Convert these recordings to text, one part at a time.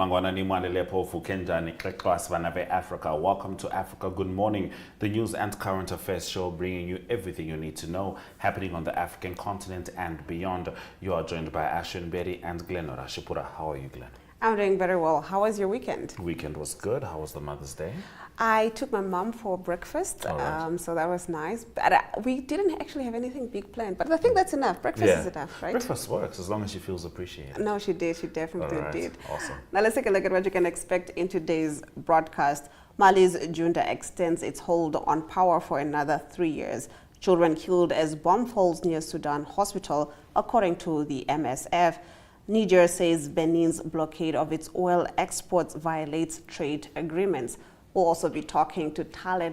Mangwana ni Lepo Fukenjani Krekwas Vanave Africa. Welcome to Africa Good Morning, the news and current affairs show bringing you everything you need to know happening on the African continent and beyond. You are joined by Ashwin Berry and Glenn Orashipura. How are you, Glenn? I'm doing very well. How was your weekend? Weekend was good. How was the Mother's Day? I took my mom for breakfast, Right. so that was nice. But we didn't actually have anything big planned. But I think that's enough. Breakfast is enough, right? Breakfast works as long as she feels appreciated. No, she did. She definitely All right. did. Awesome. Now let's take a look at what you can expect in today's broadcast. Mali's junta extends its hold on power for another 3 years. Children killed as bomb falls near Sudan hospital, according to the MSF. Niger says Benin's blockade of its oil exports violates trade agreements. We'll also be talking to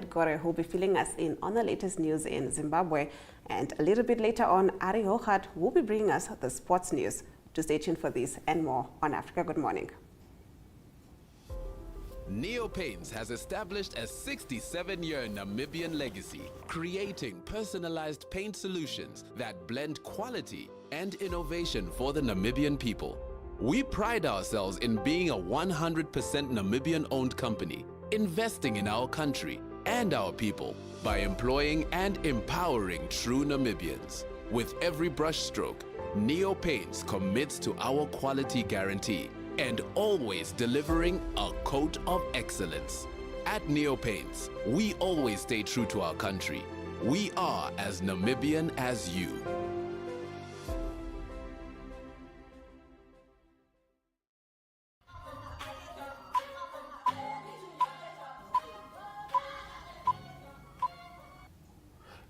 Gore, who will be filling us in on the latest news in Zimbabwe. And a little bit later on, Ari Hohat will be bringing us the sports news. To stay tuned for this and more on Africa Good Morning. Neo Paints has established a 67-year Namibian legacy, creating personalized paint solutions that blend quality and innovation for the Namibian people. We pride ourselves in being a 100% Namibian-owned company, investing in our country and our people by employing and empowering true Namibians. With every brushstroke, Neo Paints commits to our quality guarantee and always delivering a coat of excellence. At Neo Paints, we always stay true to our country. We are as Namibian as you.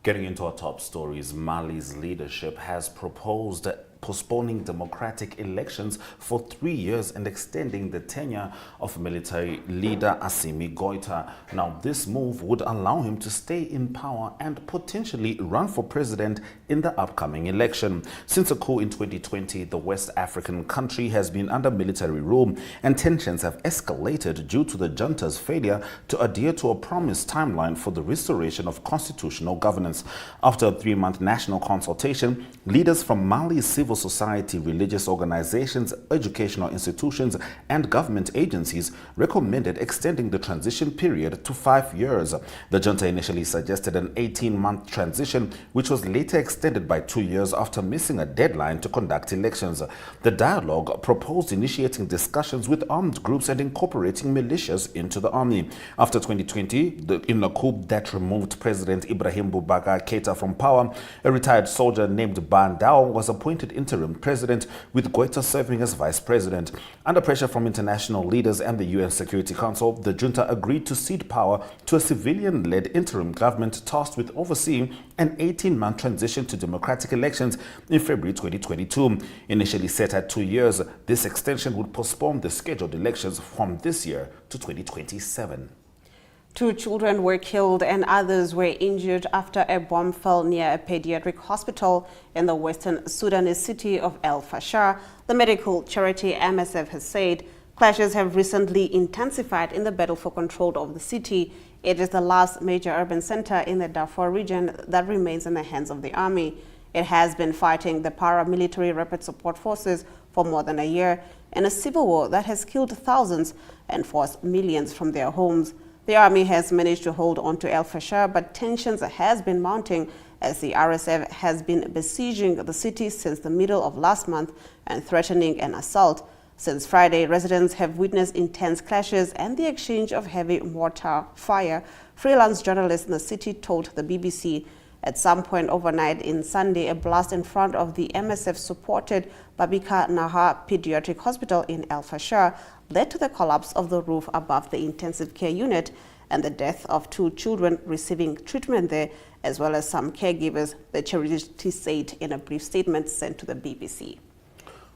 Getting into our top stories, Mali's leadership has proposed postponing democratic elections for 3 years and extending the tenure of military leader Assimi Goita. Now, this move would allow him to stay in power and potentially run for president in the upcoming election. Since a coup in 2020, the West African country has been under military rule, and tensions have escalated due to the junta's failure to adhere to a promised timeline for the restoration of constitutional governance. After a 3-month national consultation, leaders from Mali's civil society, religious organizations, educational institutions, and government agencies recommended extending the transition period to 5 years. The junta initially suggested an 18-month transition, which was later extended by 2 years after missing a deadline to conduct elections. The dialogue proposed initiating discussions with armed groups and incorporating militias into the army. After 2020, in a coup that removed President Ibrahim Boubacar Keita from power, a retired soldier named Bandao was appointed interim president, with Goita serving as vice president. Under pressure from international leaders and the UN Security Council, the junta agreed to cede power to a civilian-led interim government tasked with overseeing an 18-month transition to democratic elections in February 2022. Initially set at 2 years, this extension would postpone the scheduled elections from this year to 2027. 2 children were killed and others were injured after a bomb fell near a pediatric hospital in the western Sudanese city of El Fasher. The medical charity MSF has said clashes have recently intensified in the battle for control of the city. It is the last major urban center in the Darfur region that remains in the hands of the army. It has been fighting the paramilitary rapid support forces for more than a year in a civil war that has killed thousands and forced millions from their homes. The army has managed to hold on to El Fasher, but tensions has been mounting as the RSF has been besieging the city since the middle of last month and threatening an assault. Since Friday, residents have witnessed intense clashes and the exchange of heavy mortar fire. Freelance journalists in the city told the BBC. At some point overnight in Sunday, a blast in front of the MSF-supported Babika Naha Pediatric Hospital in El Fasher led to the collapse of the roof above the intensive care unit and the death of 2 children receiving treatment there, as well as some caregivers, the charity said in a brief statement sent to the BBC.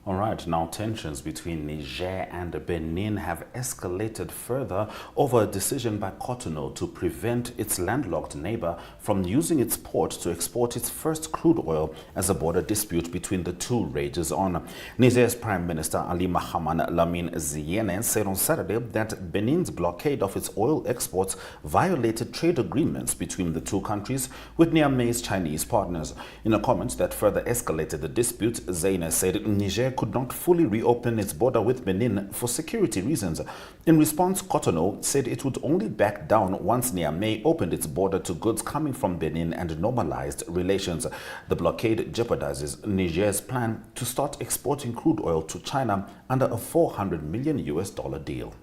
All right, now tensions between Niger and Benin have escalated further over a decision by Cotonou to prevent its landlocked neighbor from using its port to export its first crude oil as a border dispute between the two rages on. Niger's Prime Minister Ali Mahaman Lamine Ziene said on Saturday that Benin's blockade of its oil exports violated trade agreements between the two countries with Niamey's Chinese partners. In a comment that further escalated the dispute, Ziene said Niger Niger could not fully reopen its border with Benin for security reasons. In response, Cotonou said it would only back down once Niamey opened its border to goods coming from Benin and normalized relations. The blockade jeopardizes Niger's plan to start exporting crude oil to China under a $400 million deal.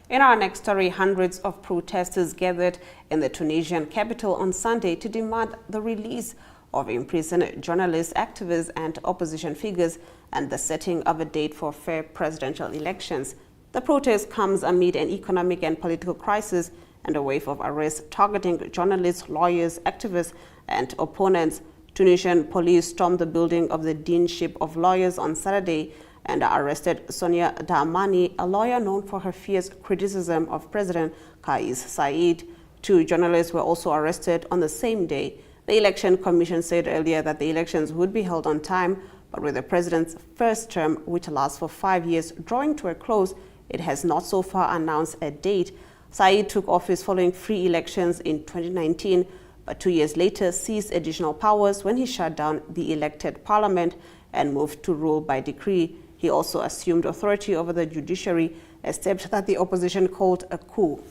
In our next story, hundreds of protesters gathered in the Tunisian capital on Sunday to demand the release of imprisoned journalists, activists and opposition figures and the setting of a date for fair presidential elections. The protest comes amid an economic and political crisis and a wave of arrests targeting journalists, lawyers, activists and opponents. Tunisian police stormed the building of the Deanship of Lawyers on Saturday and arrested Sonia Dahmani, a lawyer known for her fierce criticism of President Kais Saied. 2 journalists were also arrested on the same day. The Election Commission said earlier that the elections would be held on time, but with the president's first term, which lasts for 5 years, drawing to a close, it has not so far announced a date. Saied took office following free elections in 2019, but 2 years later seized additional powers when he shut down the elected parliament and moved to rule by decree. He also assumed authority over the judiciary, a step that the opposition called a coup.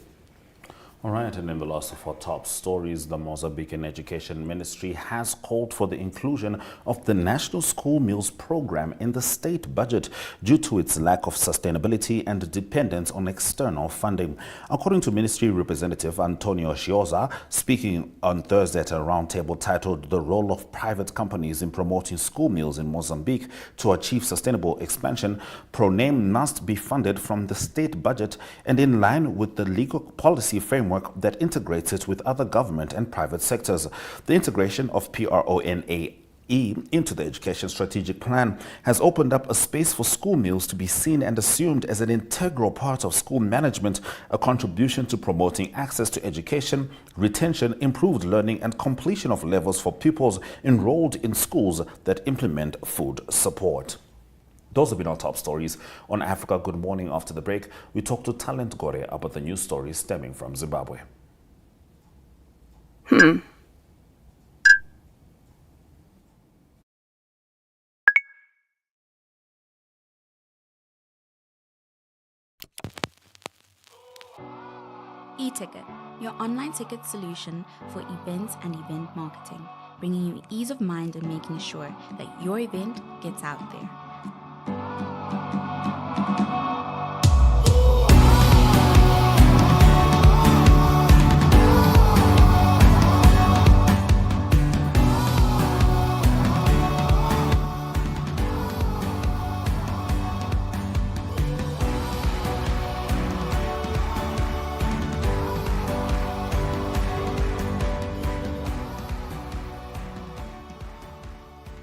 All right, and in the last of our top stories, the Mozambican Education Ministry has called for the inclusion of the National School Meals Program in the state budget due to its lack of sustainability and dependence on external funding. According to Ministry Representative Antonio Schioza, speaking on Thursday at a roundtable titled "The Role of Private Companies in Promoting School Meals in Mozambique to Achieve Sustainable Expansion," PRONAME must be funded from the state budget and in line with the legal policy framework that integrates it with other government and private sectors. The integration of PRONAE into the Education Strategic Plan has opened up a space for school meals to be seen and assumed as an integral part of school management, a contribution to promoting access to education, retention, improved learning and completion of levels for pupils enrolled in schools that implement food support. Those have been our top stories on Africa Good Morning. After the break, we talk to Talent Gore about the news stories stemming from Zimbabwe. E-Ticket, your online ticket solution for events and event marketing, bringing you ease of mind and making sure that your event gets out there.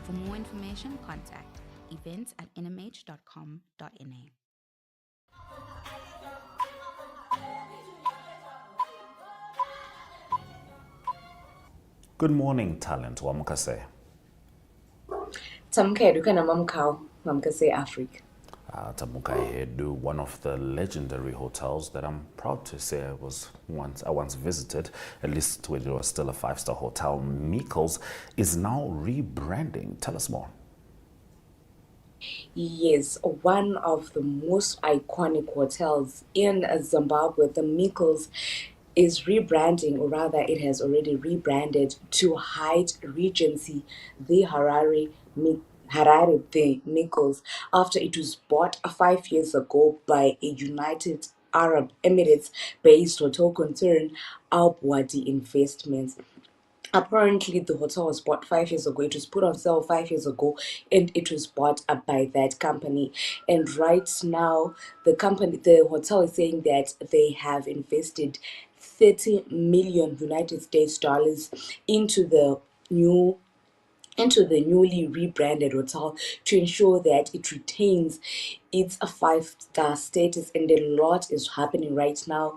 For more information, contact events@nmh.com.na. Good morning, Talent. Wamukase. Tamka Edukana Mamkao, Mamkase Africa. Tamuka Hedu, one of the legendary hotels that I'm proud to say I once visited, at least when it was still a 5-star hotel, Mikkel's, is now rebranding. Tell us more. Yes, one of the most iconic hotels in Zimbabwe, the Mikkel's, is rebranding, or rather it has already rebranded to Hyatt Regency, the Harare the Mikkel's, after it was bought 5 years ago by a United Arab Emirates-based hotel concern, Al Bwadi Investments. Apparently, the hotel was bought 5 years ago. It was put on sale 5 years ago, and it was bought up by that company. And right now, the hotel is saying that they have invested 30 million United States dollars into the newly rebranded hotel to ensure that it retains its 5-star status, and a lot is happening right now.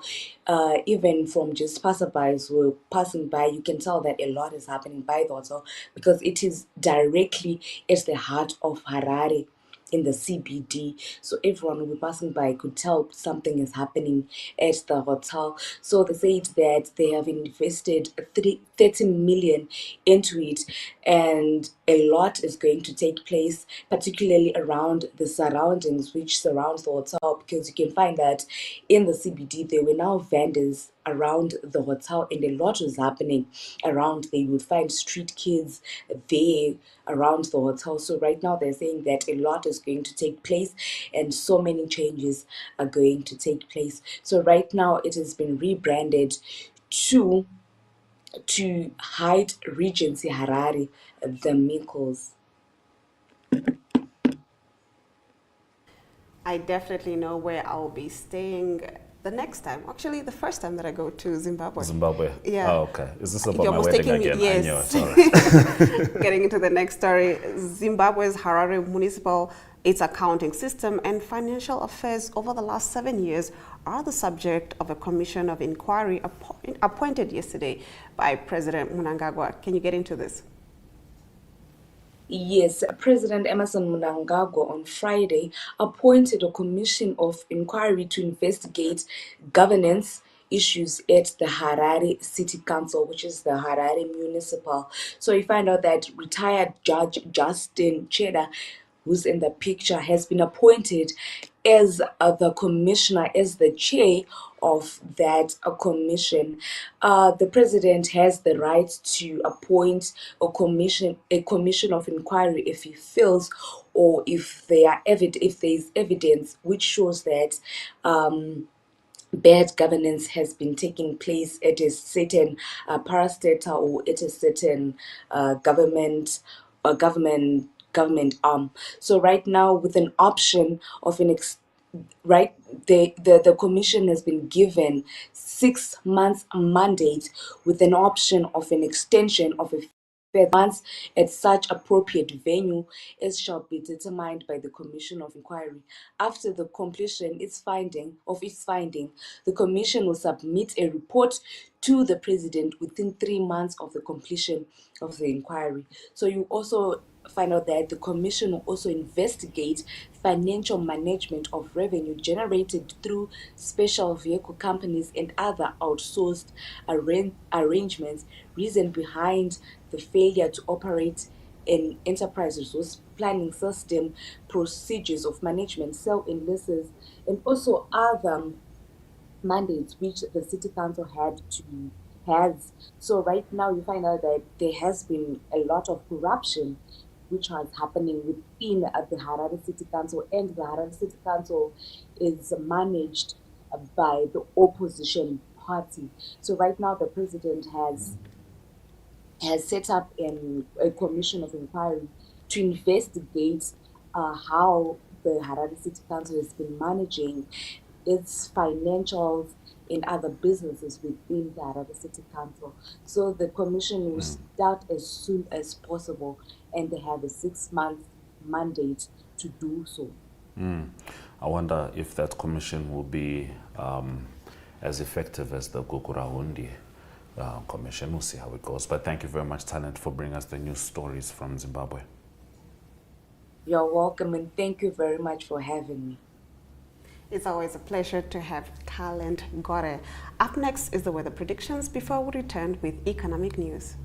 Even from just passerbys who are passing by, you can tell that a lot is happening by the hotel because it is directly at the heart of Harare. in the CBD. So everyone who will be passing by could tell something is happening at the hotel. So they said that they have invested 30 million into it, and a lot is going to take place, particularly around the surroundings which surrounds the hotel, because you can find that in the CBD there were now vendors around the hotel, and a lot was happening around. They would find street kids there around the hotel. So right now they're saying that a lot is going to take place, and so many changes are going to take place. So right now it has been rebranded to hide Regency Harare, the Mikos. I definitely know where I'll be staying the next time. Actually, the first time that I go to Zimbabwe. Zimbabwe? Yeah. Oh, okay. Is this about You're my wedding mistaking me, again? yes. I knew it. Sorry. Getting into the next story, Zimbabwe's Harare Municipal, its accounting system and financial affairs over the last 7 years are the subject of a commission of inquiry appointed yesterday by President Mnangagwa. Can you get into this? Yes, President Emerson Mnangagwa on Friday appointed a commission of inquiry to investigate governance issues at the Harare City Council, which is the Harare Municipal. So you find out that retired Judge Justin Cheda, who's in the picture, has been appointed as the commissioner, as the chair of that commission. The president has the right to appoint a commission of inquiry if he feels, or if there is evidence which shows that bad governance has been taking place at a certain parastatal or at a certain government arm. So right now, with an option of the commission has been given 6 months mandate with an option of an extension of a once at such appropriate venue as shall be determined by the Commission of Inquiry. After the completion its finding, the Commission will submit a report to the President within 3 months of the completion of the inquiry. So you also find out that the Commission will also investigate financial management of revenue generated through special vehicle companies and other outsourced arrangements, reason behind the failure to operate an enterprise resource planning system, procedures of management, sell and leases, and also other mandates which the city council has. So right now you find out that there has been a lot of corruption which was happening within the Harare City Council, and the Harare City Council is managed by the opposition party. So right now the president has set up a commission of inquiry to investigate how the Harare City Council has been managing its financials in other businesses within the Harare City Council. So the commission will start as soon as possible, and they have a 6-month mandate to do so. I wonder if that commission will be as effective as the Gugurahundi commission. We'll see how it goes. But thank you very much, Talent, for bringing us the news stories from Zimbabwe. You're welcome, and thank you very much for having me. It's always a pleasure to have Talent Gore. Up next is the weather predictions before we return with economic news.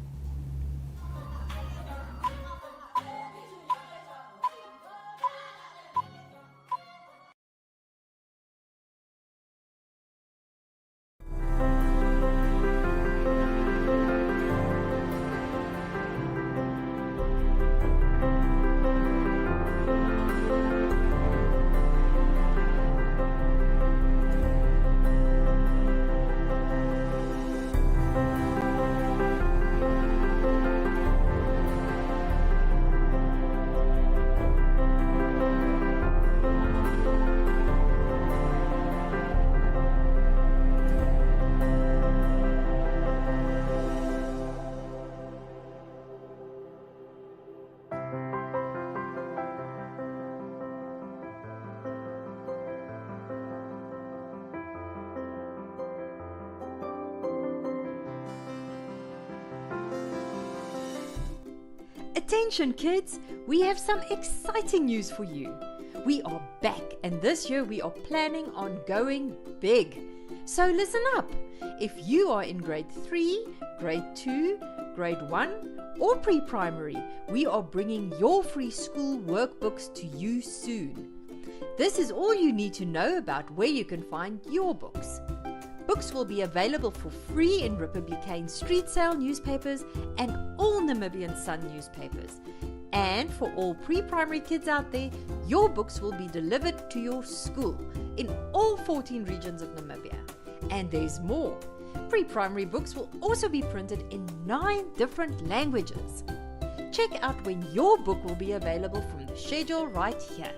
Attention kids, we have some exciting news for you. We are back, and this year we are planning on going big. So listen up. If you are in grade 3, grade 2, grade 1, or pre-primary, we are bringing your free school workbooks to you soon. This is all you need to know about where you can find your books. Books will be available for free in Republican street sale newspapers and all Namibian Sun newspapers. And for all pre-primary kids out there, your books will be delivered to your school in all 14 regions of Namibia. And there's more. Pre-primary books will also be printed in 9 different languages. Check out when your book will be available from the schedule right here.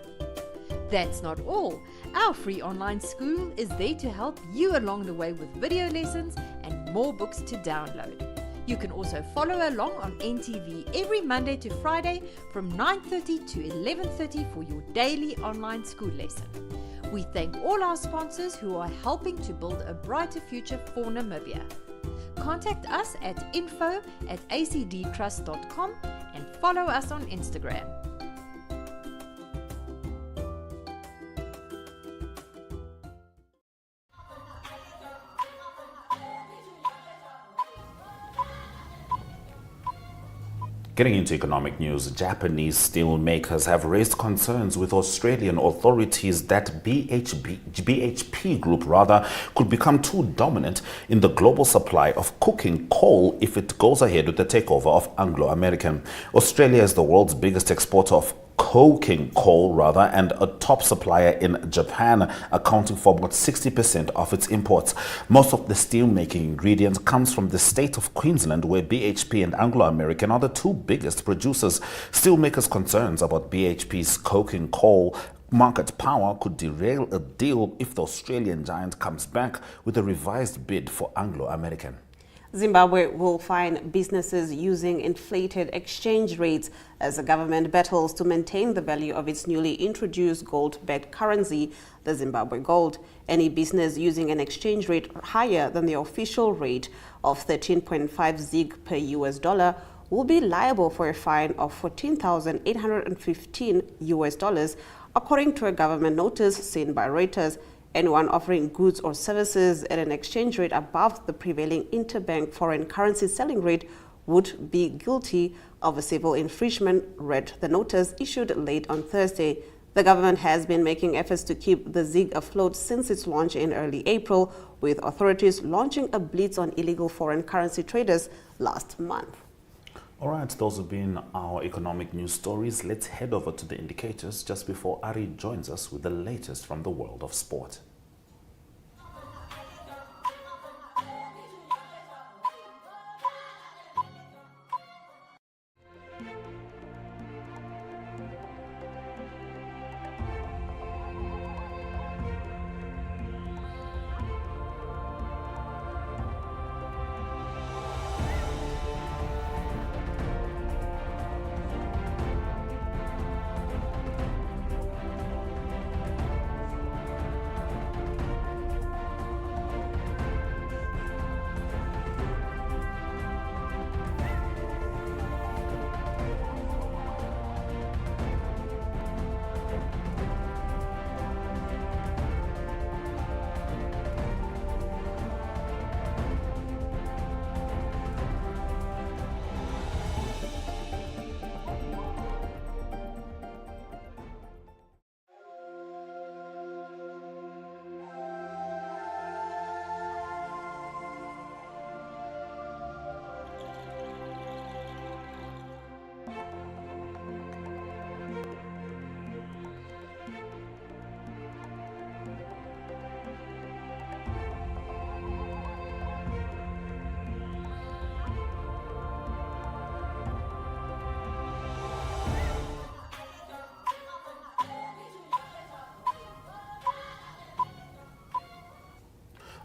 That's not all. Our free online school is there to help you along the way with video lessons and more books to download. You can also follow along on NTV every Monday to Friday from 9:30 to 11:30 for your daily online school lesson. We thank all our sponsors who are helping to build a brighter future for Namibia. Contact us at info@acdtrust.com and follow us on Instagram. Getting into economic news, Japanese steel makers have raised concerns with Australian authorities that BHP Group could become too dominant in the global supply of coking coal if it goes ahead with the takeover of Anglo American. Australia is the world's biggest exporter of coking coal and a top supplier in Japan, accounting for about 60% of its imports. Most of the steel making ingredients comes from the state of Queensland, where BHP and Anglo American are the 2 biggest producers. Steelmakers' concerns about BHP's coking coal market power could derail a deal if the Australian giant comes back with a revised bid for Anglo American. Zimbabwe will fine businesses using inflated exchange rates as the government battles to maintain the value of its newly introduced gold-backed currency, the Zimbabwe gold. Any business using an exchange rate higher than the official rate of 13.5 ZiG per US dollar will be liable for a fine of $14,815 US, according to a government notice seen by Reuters. Anyone offering goods or services at an exchange rate above the prevailing interbank foreign currency selling rate would be guilty of a civil infringement, read the notice issued late on Thursday. The government has been making efforts to keep the ZiG afloat since its launch in early April, with authorities launching a blitz on illegal foreign currency traders last month. All right, those have been our economic news stories. Let's head over to the indicators just before Ari joins us with the latest from the world of sport.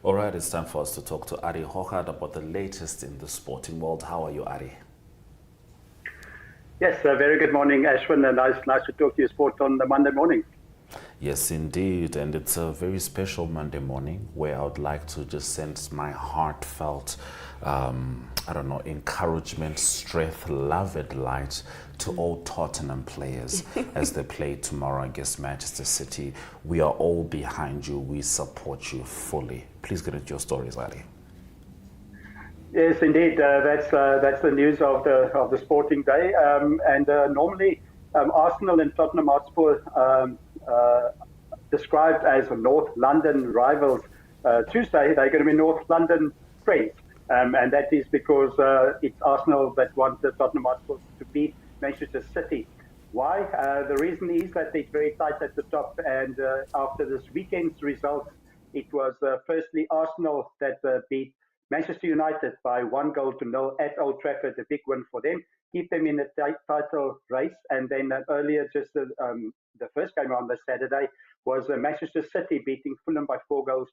All right, it's time for us to talk to Ari Hochad about the latest in the sporting world. How are you, Ari? Yes, very good morning, Ashwin, and nice to talk to you sport on the Monday morning. Yes, indeed, and it's a very special Monday morning where I would like to just send my heartfelt I don't know, encouragement, strength, love and light to all Tottenham players as they play tomorrow against Manchester City. We are all behind you. We support you fully. Please get into your stories, Ali. Yes, indeed. That's the news of the sporting day. Normally, Arsenal and Tottenham Hotspur described as North London rivals. Tuesday, they're going to be North London friends. And that is because it's Arsenal that want the Tottenham Hotspur to beat Manchester City. Why? The reason is that it's very tight at the top. And after this weekend's results, it was firstly Arsenal that beat Manchester United by 1-0 at Old Trafford, a big win for them. Keep them in the title race. And then earlier, just the first game on the Saturday was Manchester City beating Fulham by 4-0.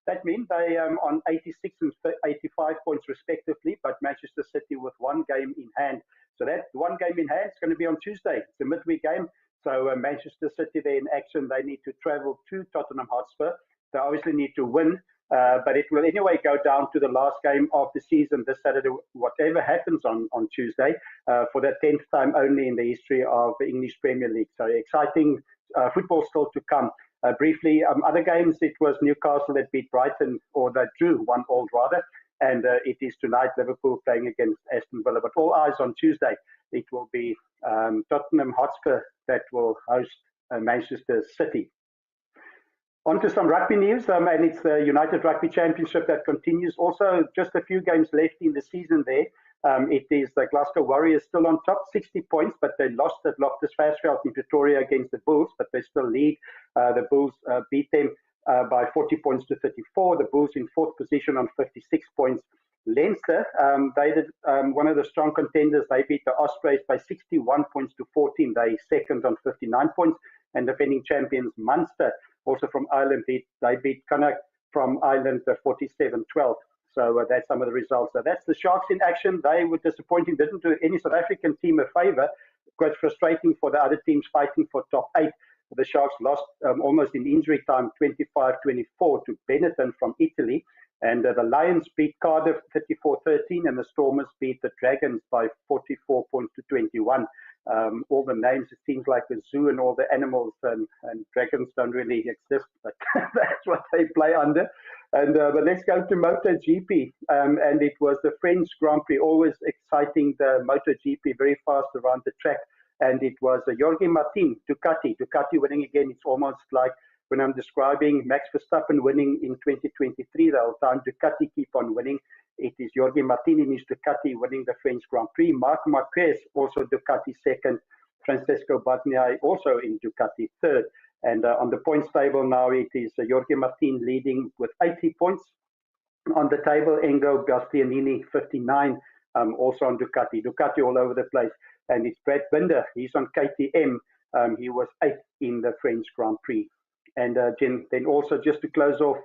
That means they on 86 and 85 points respectively, but Manchester City with one game in hand. So that one game in hand is going to be on Tuesday. It's a midweek game. So Manchester City, they're in action. They need to travel to Tottenham Hotspur. They obviously need to win. But it will anyway go down to the last game of the season this Saturday, whatever happens on Tuesday, for the 10th time only in the history of the English Premier League. So exciting football still to come. Briefly, other games, it was Newcastle that beat Brighton, or that drew 1-1 rather, and it is tonight Liverpool playing against Aston Villa. But all eyes on Tuesday. It will be Tottenham Hotspur that will host Manchester City. On to some rugby news, and it's the United Rugby Championship that continues. Also, just a few games left in the season there. It is the Glasgow Warriors still on top, 60 points, but they lost at Loftus Versfeld in Pretoria against the Bulls, but they still lead. The Bulls beat them by 40 points to 34. The Bulls in fourth position on 56 points. Leinster, they did one of the strong contenders. They beat the Ospreys by 61 points to 14. They second on 59 points. And defending champions Munster, also from Ireland, they beat Connacht from Ireland 47-12. So that's some of the results. So that's the Sharks in action. They were disappointing, didn't do any South African team a favour. Quite frustrating for the other teams fighting for top 8. The Sharks lost almost in injury time, 25-24 to Benetton from Italy. And the Lions beat Cardiff 34-13, and the Stormers beat the Dragons by 44 points to 21. All the names, it seems like a zoo, and all the animals and dragons don't really exist, but that's what they play under. And but let's go to MotoGP. And it was the French Grand Prix, always exciting, the MotoGP, very fast around the track. And it was Jorge Martin, Ducati winning again. It's almost like when I'm describing Max Verstappen winning in 2023, the whole time Ducati keep on winning. It is Jorge Martin in his Ducati winning the French Grand Prix. Marc Marquez, also Ducati second. Francesco Bagnaia, also in Ducati third. And on the points table now, it is Jorge Martin leading with 80 points. On the table, Engo Bastianini, 59, also on Ducati. Ducati all over the place. And it's Brad Binder, he's on KTM. He was 8th in the French Grand Prix. And then also just to close off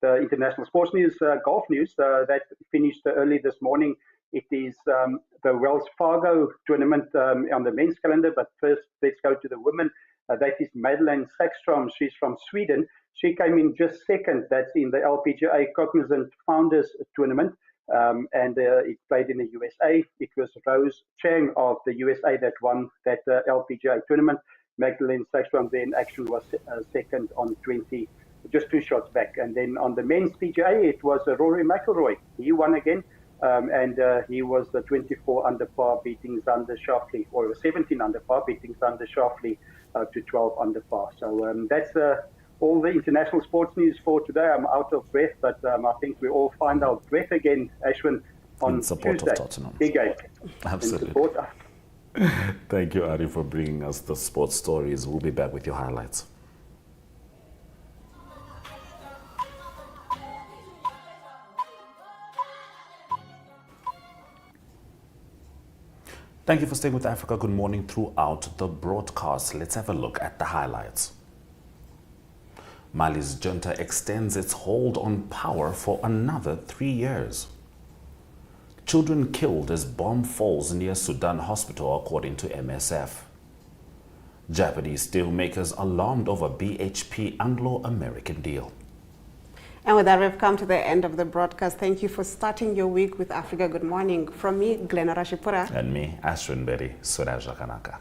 the international sports news, golf news, that finished early this morning. It is the Wells Fargo tournament on the men's calendar, but first let's go to the women. That is Madeleine Sackstrom. She's from Sweden. She came in just second. That's in the LPGA Cognizant Founders Tournament, and it played in the USA. It was Rose Chang of the USA that won that LPGA tournament. Magdalene Sackstrom then action was second on 20, just 2 shots back. And then on the men's PGA, it was Rory McIlroy. He won again, and he was 24 under par, beating Xander Schauffele, or 17 under par, beating Xander Schauffele to 12 under par. So that's all the international sports news for today. I'm out of breath, but I think we all find our breath again, Ashwin, on in support Tuesday. Of Tottenham. Big game. Absolutely. Thank you, Ari, for bringing us the sports stories. We'll be back with your highlights. Thank you for staying with Africa Good Morning throughout the broadcast. Let's have a look at the highlights. Mali's junta extends its hold on power for another 3 years. Children killed as bomb falls near Sudan hospital, according to MSF. Japanese steelmakers alarmed over BHP Anglo-American deal. And with that, we've come to the end of the broadcast. Thank you for starting your week with Africa Good Morning. From me, Glenn Rashipura. And me, Ashwin Berry, Suraja Kanaka.